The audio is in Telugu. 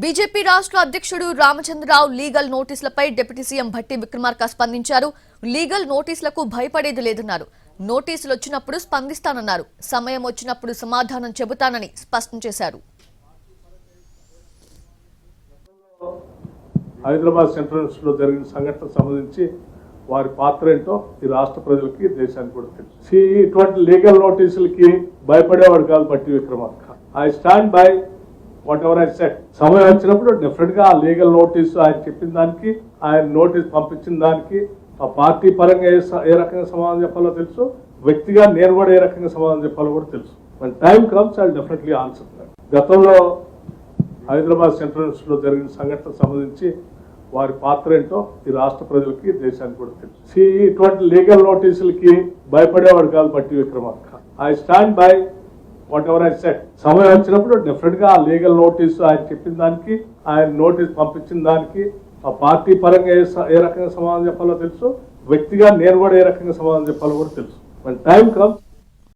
బీజేపీ రాష్ట్ర అధ్యక్షుడు Ramachandra Rao legal నోటీసులపై deputy CM Bhatti Vikramarka స్పందించారు. లీగల్ నోటీసులకు భయపడేది లేదన్నారు. నోటీసులు వచ్చినప్పుడు స్పందిస్తానన్నారు. సమయం వచ్చినప్పుడు సమాధానం చెబుతానని స్పష్టం చేశారు. హైదరాబాద్ సెంట్రల్ లో జరిగిన సంఘటనకు సంబంధించి వారి పాత్ర ఏంటో ఈ రాష్ట్ర ప్రజలకి దేశానికి కూడా తెలుసు. ఇటువంటి లీగల్ నోటీసులకి భయపడేవాడు కాదు Bhatti Vikramarka. I stand by what ever I set. సమయం వచ్చినప్పుడు డెఫినెట్ గా ఆ లీగల్ నోటీసు ఆయన చెప్పిన దానికి, ఆయన నోటీస్ పంపించిన దానికి ఆ పార్టీ పరంగా ఏ రకంగా సమాధానం చెప్పాలో తెలుసు, వ్యక్తిగా నేను కూడా ఏ రకంగా సమాధానం చెప్పాలో కూడా తెలుసు. when time comes I'll definitely answer that. గతంలో హైదరాబాద్ సెంట్రల్ లో జరిగిన సంఘటనకు సంబంధించి వారి పాత్ర ఏంటో ఈ రాష్ట్ర ప్రజలకి దేశానికి కూడా తెలుసు. ఇటువంటి లీగల్ నోటీసులకి భయపడేవాడు కాదు Bhatti Vikramarka. I stand by what ever I set. సమయం వచ్చినప్పుడు డెఫినెట్ గా ఆ లీగల్ నోటీసు ఆయన చెప్పిన దానికి, ఆయన నోటీస్ పంపించిన దానికి ఆ పార్టీ పరంగా ఏ రకంగా సమాధానం చెప్పాలో తెలుసు, వ్యక్తిగా నేను కూడా ఏ రకంగా సమాధానం చెప్పాలో కూడా తెలుసు. when time comes